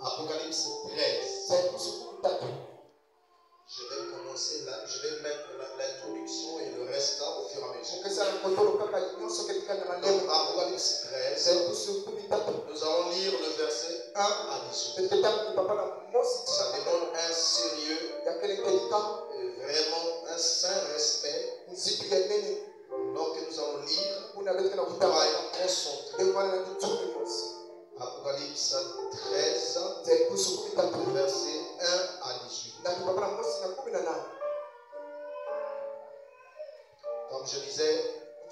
Apocalypse 13. Je vais commencer là, je vais mettre l'introduction et le reste là au fur et à mesure. Donc, Apocalypse 13, nous allons lire le verset 1 à 18. Ça demande un sérieux, vraiment un saint respect. Donc, nous allons lire pour être concentrés. Apocalypse 13, verset 1 à 18. Comme je disais,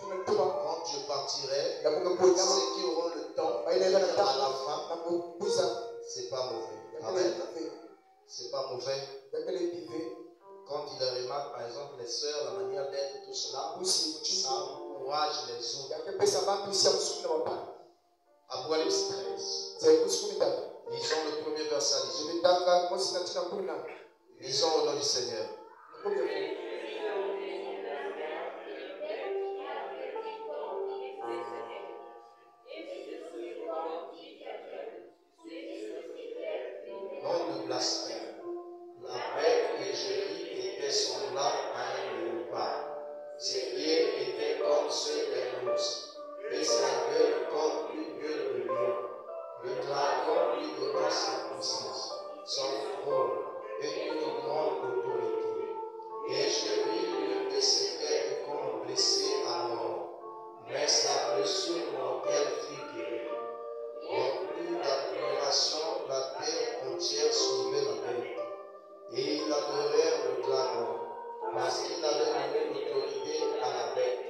quand je partirai, ceux qui auront le temps à la fin, c'est pas mauvais. Amen. C'est pas mauvais. Quand il remarque, par exemple, les sœurs, la manière d'être, tout cela, ça encourage les autres. Apocalypse 13. Lisons le premier verset à 18. Lisons au nom du Seigneur. Non de blasphème. La bête que je vis était semblable à un léopard. Ses pieds étaient comme ceux d'un ours, et sa gueule comme une gueule de lion. Le dragon lui donna sa puissance, son trône et une grande autorité. Et je vis l'une de ses têtes comme blessée à mort, mais sa blessure mortelle fut guérie. Remplie d'admiration, la terre entière suivait la bête. Et ils adorèrent le dragon, parce qu'il avait donné l'autorité à la bête.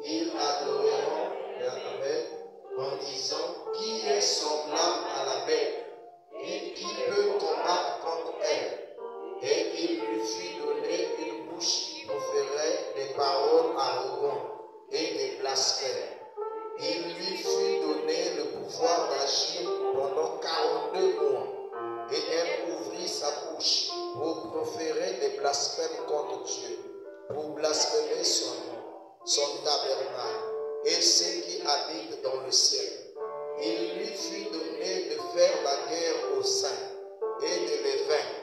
Ils adorèrent la bête en disant, qui est semblable à la bête et qui peut combattre contre elle? Et il lui fut donné une bouche qui proférait des paroles arrogantes et des blasphèmes. Il lui fut donné le pouvoir d'agir pendant 42 mois. Et elle ouvrit sa bouche pour proférer des blasphèmes contre Dieu, pour blasphémer son nom, son tabernacle et ceux qui habitent dans le ciel. Il lui fut donné de faire la guerre aux saints et de les vaincre.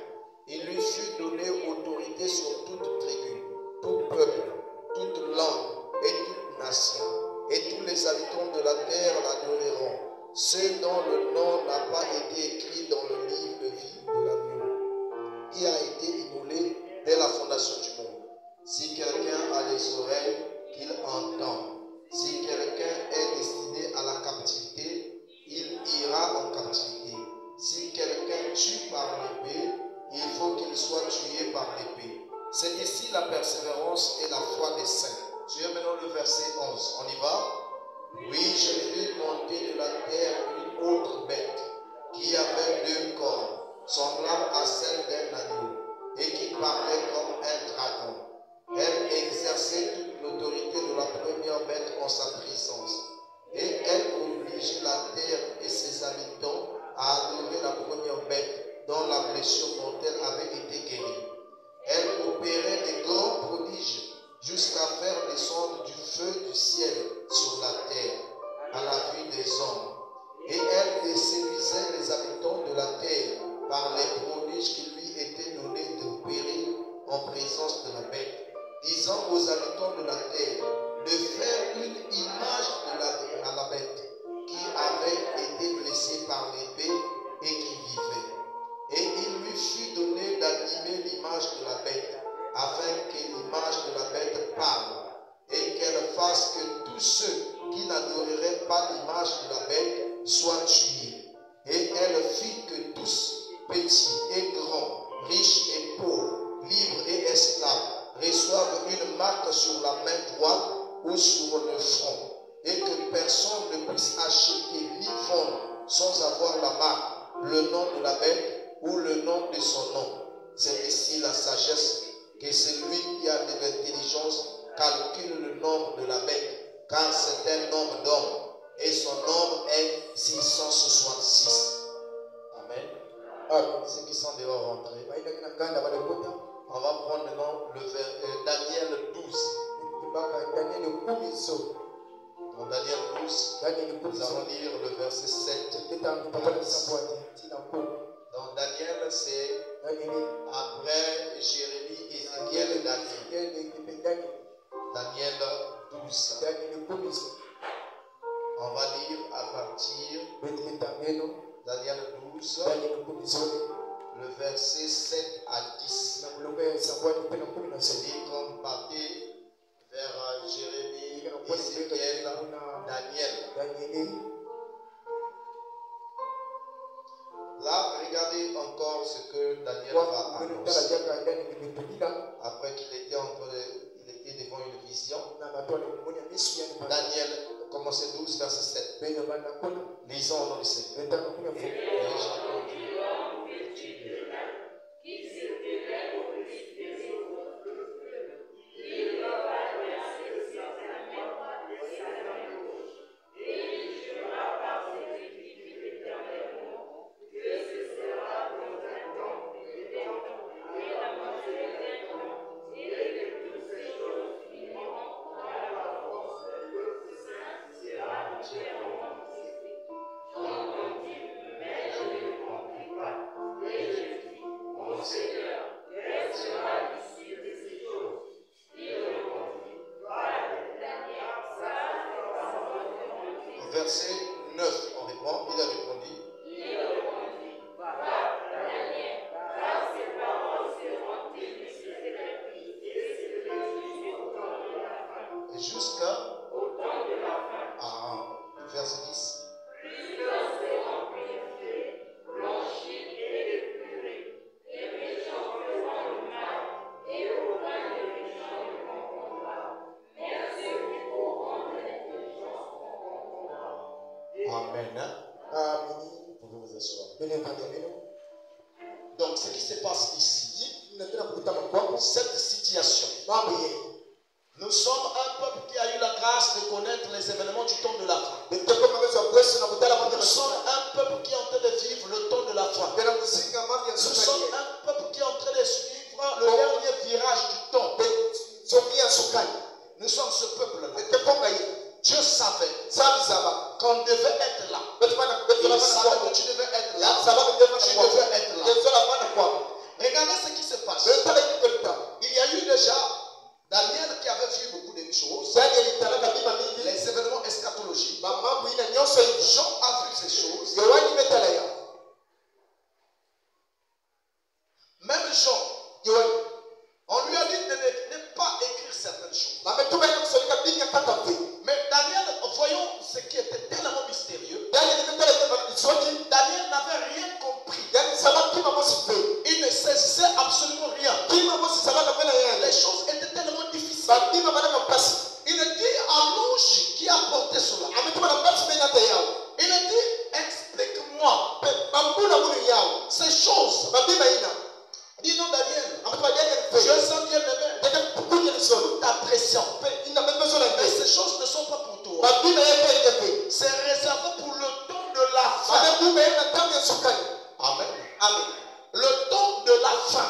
Il lui fut donné autorité sur toute tribu, tout peuple, toute langue et toute nation. Et tous les habitants de la terre l'adoreront, ceux dont le nom n'a pas été écrit dans le livre de vie de l'agneau, qui a été immolé dès la fondation du monde. Si quelqu'un a les oreilles, qu'il entende. Si quelqu'un est destiné à la captivité, il ira en captivité. Si quelqu'un tue par l'épée, il faut qu'il soit tué par l'épée. C'est ici la persévérance et la foi des saints. Tu es maintenant le verset 11. On y va? Oui, j'ai vu monter de la terre une autre bête qui avait 2 cornes, semblable à celle d'un agneau, et qui parlait comme un dragon. Elle exerçait toute l'autorité de la première bête en sa puissance, et elle obligeait la terre et ses habitants à adorer la première bête dont la blessure mortelle avait été guérie. Elle opérait des grands prodiges jusqu'à faire descendre du feu du ciel sur la terre à la vue des hommes. Et elle séduisait les habitants de la terre par les prodiges qui lui étaient donnés d'opérer en présence de la bête, disant aux habitants de la terre de faire une image à la bête qui avait été blessée par l'épée et qui vivait. Et il lui fut donné d'animer l'image de la bête, afin que l'image de la bête parle, et qu'elle fasse que tous ceux qui n'adoreraient pas l'image de la bête soient tués. Et elle fit que tous, petits et grands, riches et pauvres, libres et esclaves, reçoivent une marque sur la main droite ou sur le front, et que personne ne puisse acheter ni vendre sans avoir la marque, le nom de la bête ou le nom de son nom. C'est ici la sagesse, que celui qui a de l'intelligence calcule le nombre de la bête, car c'est un nombre d'hommes, et son nombre est 666. Amen. Ceux qui sont dehors rentrés. On va prendre maintenant le Daniel 12. Dans Daniel 12, nous allons lire le verset 7. Dans Daniel, c'est après Jérémie, Ézéchiel et Daniel. Daniel 12. On va lire à partir Daniel 12, le verset 7 à 10. C'est-à-dire qu'on partait vers Jérémie, Ézéchiel, Daniel. Là, regardez encore ce que Daniel va annoncer. Après qu'il était devant une vision. Daniel, commencez 12, verset 7. Lisons au nom du Seigneur. Verset 9, on répond, il a répondu. Jusqu'à verset 10. Amen. Vous pouvez vous asseoir. Donc, ce qui se passe ici, cette situation, nous sommes un peuple qui a eu la grâce de connaître les événements du temps de la fin. Nous sommes un peuple qui est en train de vivre le temps de la fin. Nous sommes un peuple qui est en train de suivre le dernier virage du temps. Nous sommes ce peuple-là. Dieu savait qu'on devait être là. Il savait que tu devais être là. Tu devais être là. Regardez ce qui se passe. Il y a eu déjà Daniel qui avait vu beaucoup de choses. Les événements eschatologiques. Jean a vu ces choses. Même Jean, on lui a dit de ne pas écrire certaines choses. Mais Daniel, voyons ce qui était tellement mystérieux. Daniel n'avait rien compris. Il ne saisissait absolument rien. Les choses étaient tellement difficiles. Il a dit à l'ange qui a porté cela. Il a dit, explique-moi ces choses. Dis non Daniel, je sens bien aimé ta pression. Mais ces choses ne sont pas pour toi. C'est réservé pour le temps de la fin. Amen. Le temps de la fin.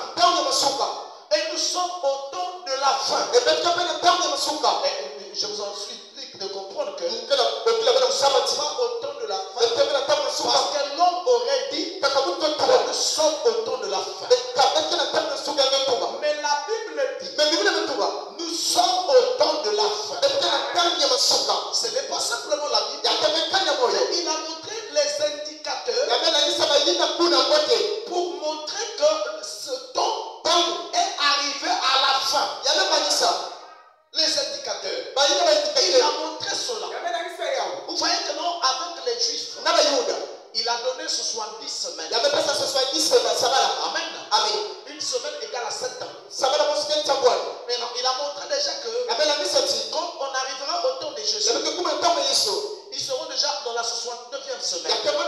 Et nous sommes au temps de la fin. Et je vous en supplie de comprendre que nous ne sommes pas au temps de la fin. Parce que l'homme aurait dit que nous sommes au temps de la fin. Mais la Bible dit nous sommes au temps de la fin. Ce n'est pas simplement la Bible. Il a montré les indicateurs pour montrer que ce temps est arrivé à la fin. Les indicateurs. Il a montré cela. Vous voyez que non, avec les Juifs, il a donné 70 semaines. Amen. Une semaine égale à 7 ans. Mais non, il a montré déjà que quand on arrivera au temps de Jésus, ils seront déjà dans la 69e semaine. Mais non,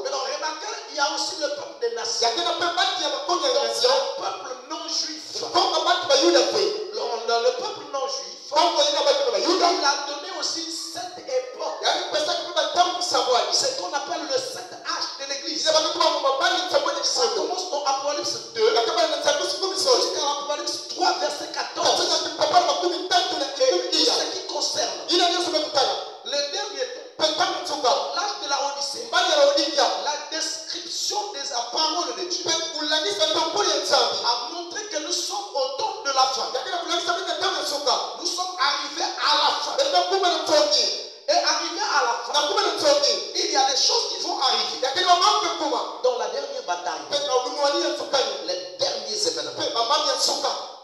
remarquez, il y a aussi le peuple des nations. Le peuple non juif. Le peuple non juif, il a donné aussi cette époque. C'est ce qu'on appelle le 7H de l'église. Ça commence dans Apocalypse 2 jusqu'à Apocalypse 3 verset 14. Et ce qui concerne parole de Dieu a montré que nous sommes au temps de la fin. Nous sommes arrivés à la fin. Et arrivé à la fin, il y a des choses qui vont arriver. Dans la dernière bataille, les derniers événements,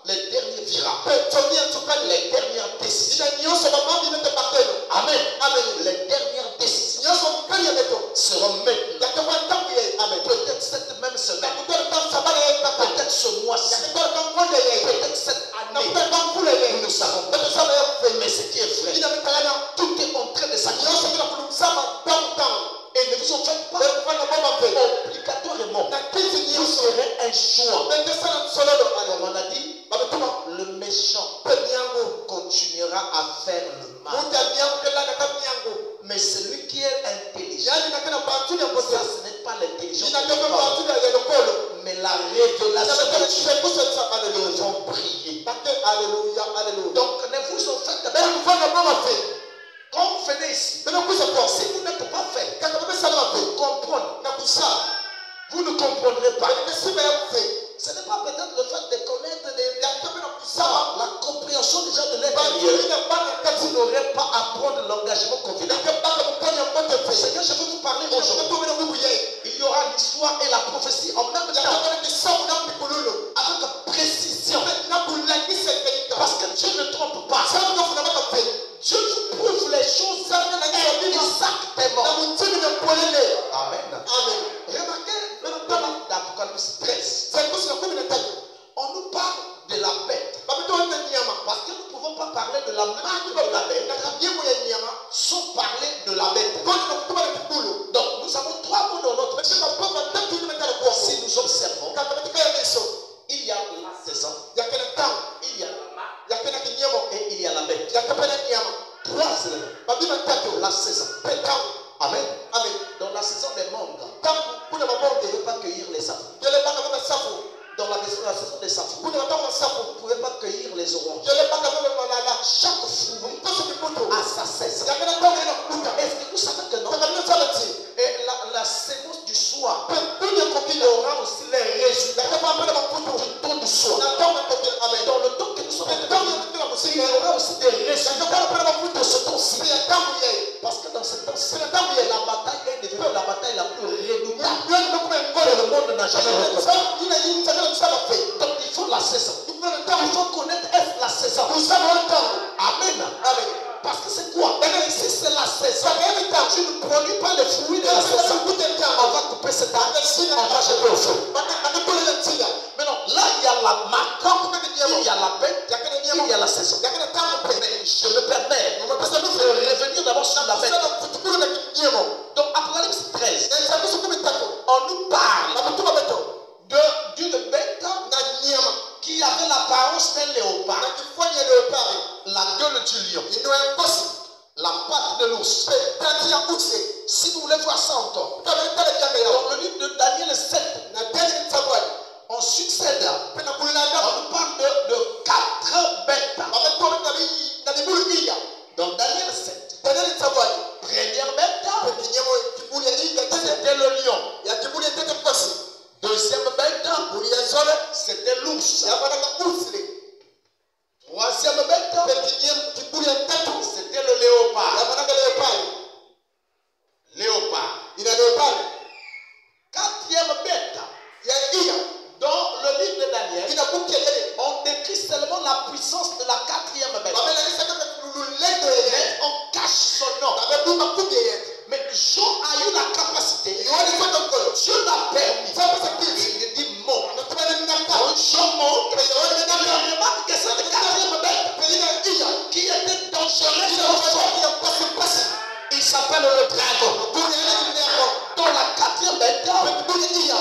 les derniers virages, les dernières décisions. Amen. Les dernières décisions seront maintenant. Peut-être cette même semaine, peut-être ce mois-ci, peut-être cette année, nous ne savons pas. Mais ce qui est vrai, tout est en train de s'accomplir. Et ne vous en faites pas obligatoirement. Vous ferez un choix. Comme on a dit, le méchant continuera à faire le mal. Mais celui qui est intelligent, ça ce n'est pas l'intelligence, mais la révélation de Dieu. Ils vont prier. Donc ne vous en faites pas. Quand vous venez ici, si vous n'êtes pas fait pour comprendre, vous ne comprendrez pas. Ce n'est pas peut-être le fait de connaître la compréhension déjà de l'intérieur. Vous n'aurez pas à prendre l'engagement confident. Ce que je veux vous parler aujourd'hui, il y aura l'histoire et la prophétie en même temps, avec précision. Parce que Dieu ne trompe pas. Dieu vous prouve les choses exactement. Amen. Remarquez dans l'Apocalypse 13. On nous parle de la bête. Parce que nous ne pouvons pas parler de la marque de la bête sans parler de la bête. Donc nous avons trois mots dans notre vie. Si nous observons, il y a la saison, il y a la marque et il y a la bête. Trois éléments. La saison. Amen. Dans la saison des mangues, vous ne pouvez pas cueillir les sapins. Dans la saison des sapins, vous ne pouvez pas cueillir les oranges. Chaque fruit a sa saison. Est-ce que vous savez que non? Et la séquence du soir aura aussi les résultats du temps du soir. Dans le temps que nous sommes il y aura aussi des résultats de ce temps-ci. Parce que dans ce temps-ci, la bataille est devenue la bataille la plus redoutable que le monde n'a jamais rencontrée. Donc il faut la saison. Il faut connaître est la saison. Amen. Parce que c'est quoi? Si c'est la saison, tu ne produis pas les fruits de la saison, on va couper cet arbre, on va jeter au feu. Maintenant, là il y a la marque, il y a la bête, il y a la saison. Mais je me permets de revenir d'abord sur la bête. Donc Apocalypse 13, on nous parle d'une bête qui avait l'apparence d'un léopard, la gueule du lion, la patte de l'ours. Si vous voulez voir ça encore, dans le livre de Daniel 7, on succède, on nous parle de 4 bêtes. Dans Daniel 7, première bête, c'était le lion. Deuxième bête, c'était l'ours. Troisième bête, c'était le léopard. Quatrième bête, dans le livre de Daniel, on décrit seulement la puissance de la quatrième bête. Mais on cache son nom. Mais Jean a eu la capacité. Dieu l'a permis. Il dit mot. Quand Jean monte, il remarque que cette quatrième bête qui était dangereuse, il s'appelle le dragon. Dans la quatrième bête,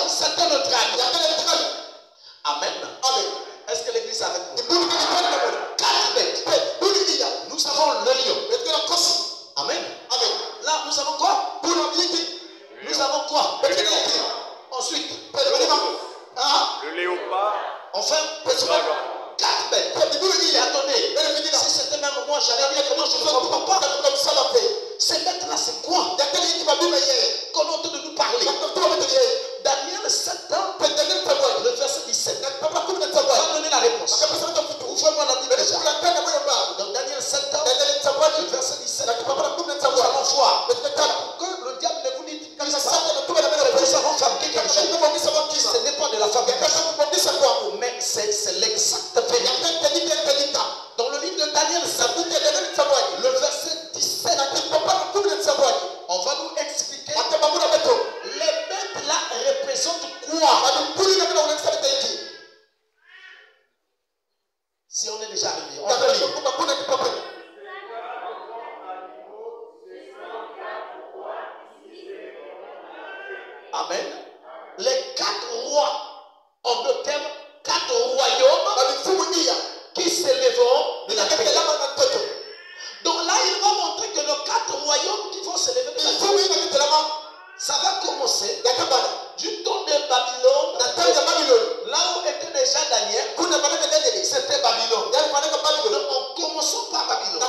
c'était le dragon. Amen. Est-ce que l'église est avec nous? 4 bêtes. Nous avons le lion. Amen. Là, nous avons quoi? Nous avons quoi? Ensuite, le léopard. Enfin, 4 bêtes. Et attendez, si c'était même moi, j'allais dire que non, je ne comprends pas. Ces bêtes-là, c'est quoi? Qu'on est en train de nous parler. Daniel 7 ans, jour. Ce n'est pas de la fabrication, mais c'est l'exacte vérité. Dans le livre de Daniel, le verset 17, on va nous expliquer les bêtes là représentent quoi. Si on est déjà arrivé, on va lire. Amen. Les 4 rois, en 2 termes, 4 royaumes qui s'élèveront de la terre. Donc là, il va montrer que nos 4 royaumes qui vont s'élever de la terre, ça va commencer du temps de Babylone, là où était déjà Daniel, c'était Babylone. Donc en commençant par Babylone.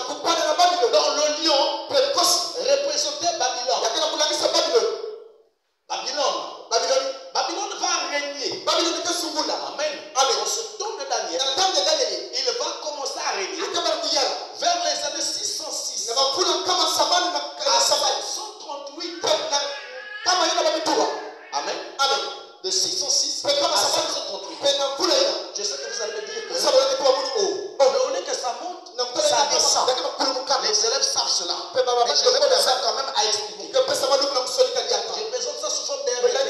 Dans le lion représentait Babylone. Babylone va régner. Amen. Dans ce temps de Daniel, il va commencer à régner vers les années 606 à 738. Amen. De 606 à 738. Je sais que vous allez me dire que on est que ça monte, ça descend. Les élèves savent cela. Mais je vais commencer quand même à expliquer. Je présente ça sous forme d'un réveil.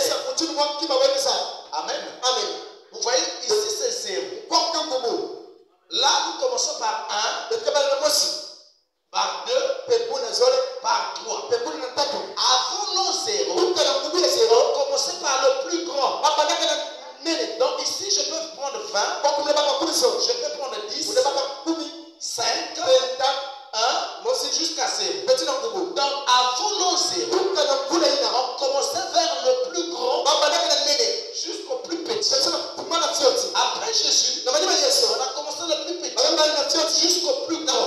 Amen. Vous voyez, ici c'est 0. Là, nous commençons par 1, par 2, par 3. Avant nos 0, on commençait par le plus grand. Donc ici, je peux prendre 20, je peux prendre 10, 5, 1, jusqu'à 0. Donc avant nos 0, on commençait vers le plus grand jusqu'au plus petit. Après Jésus, on a commencé le plus petit jusqu'au plus grand.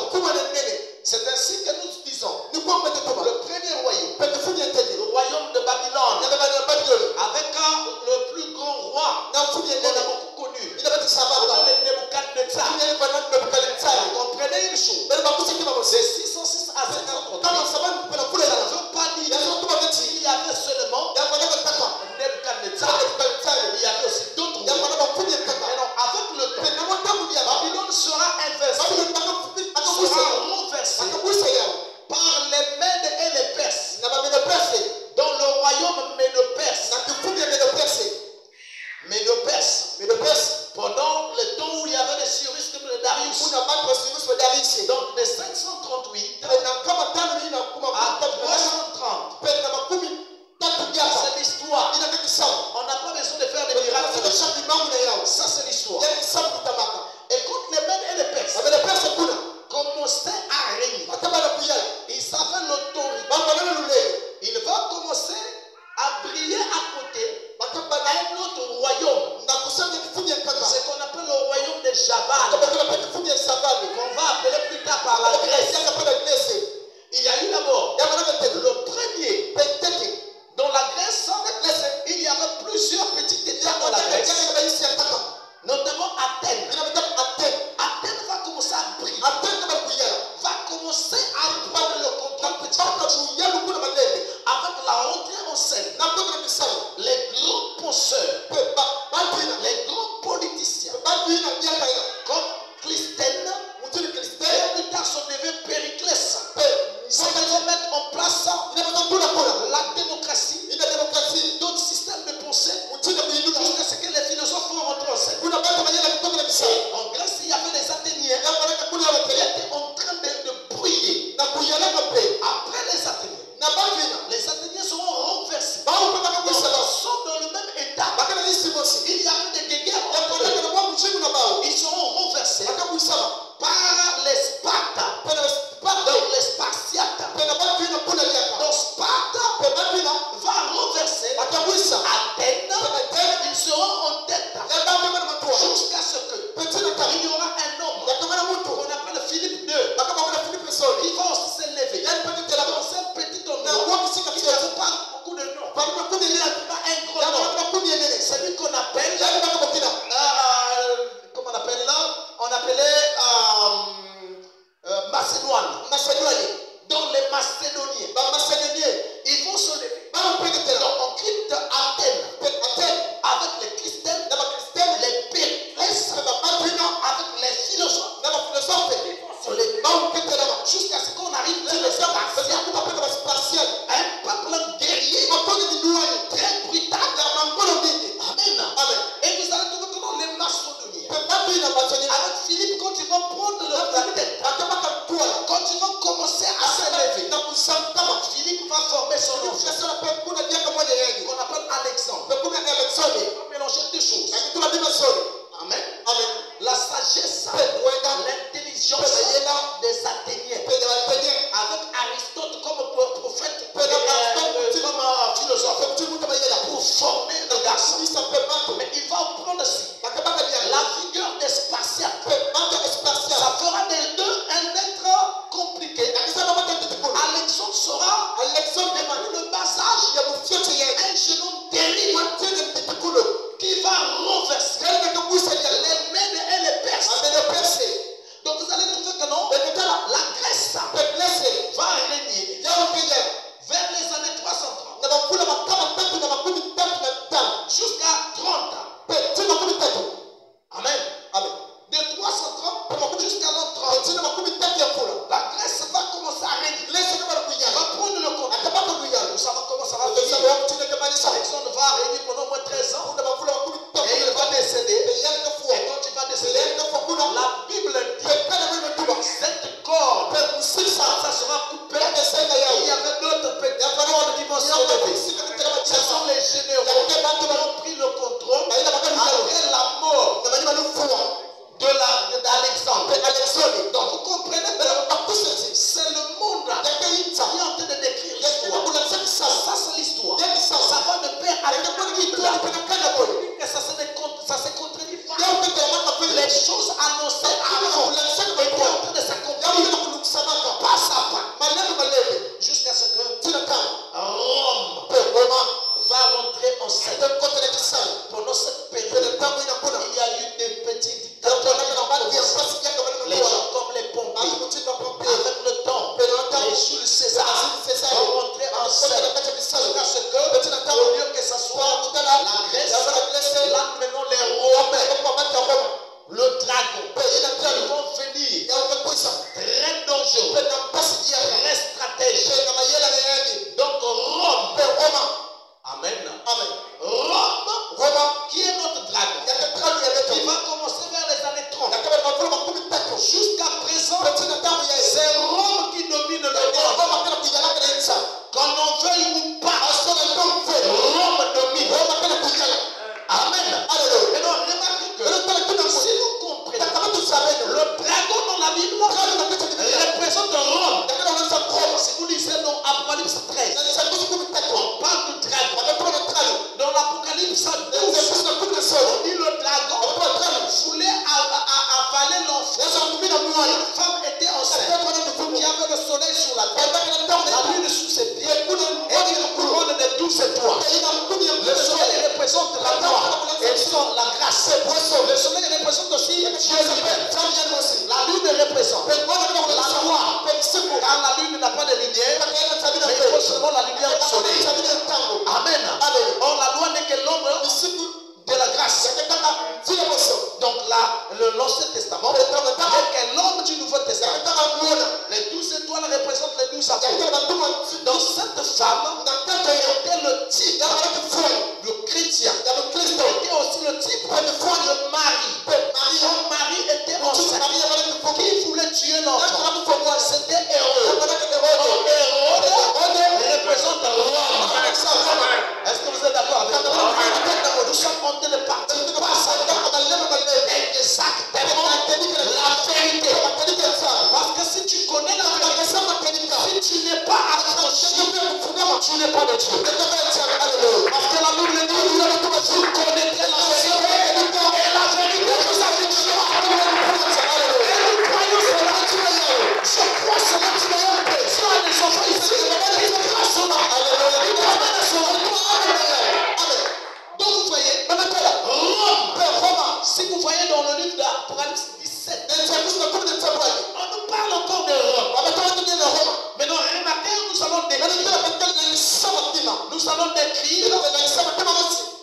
C'est ainsi que nous disons le premier royaume, le royaume de Babylone, avec le plus grand roi qu'on a beaucoup connu, Nebuchadnezzar. Comprenez une chose, c'est 606 à 738. Ça ne veut pas dire qu'il y avait seulement Nebuchadnezzar, il y avait aussi d'autres rois. Mais non, avec le temps, Babylone sera inversée, sera renversée par les Mèdes et les Perses. Dans le royaume Médo-Perse. Pendant le temps où il y avait les Cyrus comme le Darius. Donc de 538 à 330. C'est l'histoire. On n'a pas besoin de faire des miracles. Ça c'est l'histoire. Et quand les Mèdes et les Perses commençaient à régner, ils avaient l'autorité. Il va commencer à briller à côté un autre royaume. C'est qu'on appelle le royaume de Jabal, qu'on va appeler plus tard par la Grèce. Il y a eu d'abord le premier. Dans la Grèce, il y avait plusieurs petites étapes dans la Grèce, notamment Athènes. Athènes va commencer à briller, va commencer à prendre le contrôle petit à petit. Avec la rentrée en scène, les grands penseurs, les grands politiciens, comme Clisthène, et plus tard son neveu Périclès, ça va mettre en place la démocratie, d'autres systèmes de pensée, jusqu'à ce que les philosophes vont rentrer en scène. En Grèce, il y avait les Athéniens qui étaient en train de briller. Après les Athéniens seront renversés. Ils sont dans le même état. Il y avait des guerres entre eux. Ils seront renversés par les Spartans. Donc les Spartiates. Donc Sparte va renverser Athènes. Ils seront en tête jusqu'à ce que il y aura un homme qu'on appelle Philippe II qui va aussi s'élever. C'est un petit homme qui n'a pas beaucoup de noms. Il n'a pas un gros nom. C'est lui qu'on appelle comment on appelle là? On appelait Macédoine. Donc les Macédoniens, ils vont se lever. Donc on quitte Athènes former le garçon. Mais il va prendre aussi la vigueur des spartiates. Ça fera des deux un être compliqué. Alexandre sera depuis le bas âge un jeune homme terrible qui va renverser les Mèdes et les Perses. Donc vous allez trouver que non, la Grèce va régner vers les années 330 jusqu'à 30 ans. Amen. De 330 jusqu'à l'an 30, la Grèce va commencer à régner. Va prendre le contrôle. Nous savons comment ça va venir. Alexandre va régner pendant au moins 13 ans. Et il va décéder. Et quand il va décéder, la Bible dit cette corde, ça sera coupé. Et il y avait d'autres petites dimensions de vie. Ce sont les généraux qui ont pris le contrôle après la mort d'Alexandre. Donc vous comprenez que c'est le monde qui est en train de décrire l'histoire. Ça c'est l'histoire. Ça va de pair avec et ça se contredit pas. Les choses annoncées avant étaient en train de s'accomplir pas à pas. Jusqu'à ce que Rome va rentrer en scène. Pendant cette période, il y a eu des petits dictateurs. Les gens comme les Pompées, avec le temps, les Jules César vont rentrer en scène. Jusqu'à ce que, au lieu que ce soit la Grèce, là maintenant les Romains, le dragon, ils vont venir très dangereux, très stratégique. Donc Rome, Amen. Rome, qui est notre dragon, qui va commencer vers les années 30. Jusqu'à présent, c'est Rome qui domine le monde. Qu'on en veuille ou pas, Rome domine. Amen. Maintenant, remarquez que si vous comprenez, le dragon dans la Bible représente Rome. Si vous lisez dans Apocalypse 13, on parle du dragon. Dans l'Apocalypse 12, on dit le dragon voulait avaler l'enfant. Une femme était enceinte qui avait le soleil sur la tête, la lune sous ses pieds et une couronne de 12 étoiles. Le soleil représente la gloire et la grâce. Le soleil représente aussi Dieu lui-même. La lune représente la gloire, car la lune n'a pas de lumière, mais il faut seulement la lumière du soleil. Amen. Or la loi n'est que l'ombre de la grâce. Donc l'Ancien Testament n'est que l'ombre du Nouveau Testament. Les 12 étoiles représentent les 12 apôtres. Donc cette femme était le type du chrétien. Était aussi le type de Marie. Son mari était enceinte. Qui voulait tuer l'enfant? C'était Hérode. Hérode représente Rome. Est-ce que vous êtes d'accord avec moi? Nous sommes en train de partir exactement la vérité. Parce que si tu connais la vérité, si tu n'es pas affranchi, tu n'es pas de Dieu. Parce que la Bible dit, vous connaissez la vérité et la vérité vous affranchira. Et nous croyons cela. Je crois cela. Si on a des enfants ici, ils croient cela. Ils promènent cela. Donc vous voyez, Rome, si vous voyez dans le livre d'Apocalypse 17, on nous parle encore de Rome. Maintenant, remarquez, nous allons décrire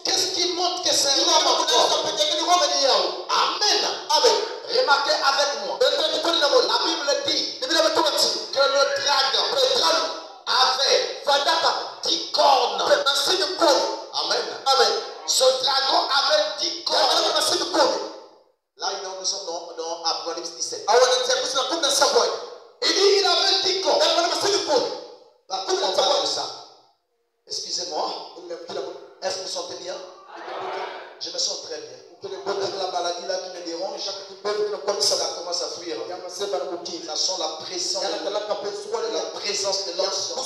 qu'est-ce qui montre que c'est Rome. Amen. Remarquez avec moi. La Bible dit que le dragon avait 10 cornes. Amen. Ce dragon avait 10 cornes. Là, nous sommes dans Apocalypse 17. Il dit qu'il avait 10 cornes. Par quoi on parle de ça? Excusez-moi. Est-ce que vous sentez bien? Je me sens très bien. Avec la maladie là qui me dérange, ça commence à fuir. Ça sent la présence de l'onction.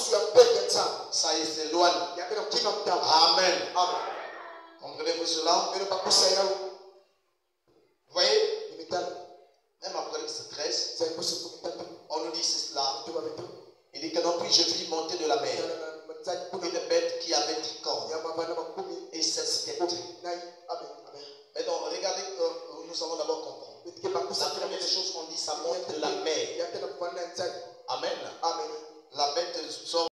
Ça s'éloigne. Amen. Comprenez-vous cela? Vous voyez? Même Apocalypse 13, on nous dit cela. Il dit que non, puis je vis monter de la mer une bête qui avait 10 cornes et 7 têtes. Maintenant, regardez, nous allons d'abord comprendre. La première des choses qu'on dit, ça monte de la mer. Amen. La bête sort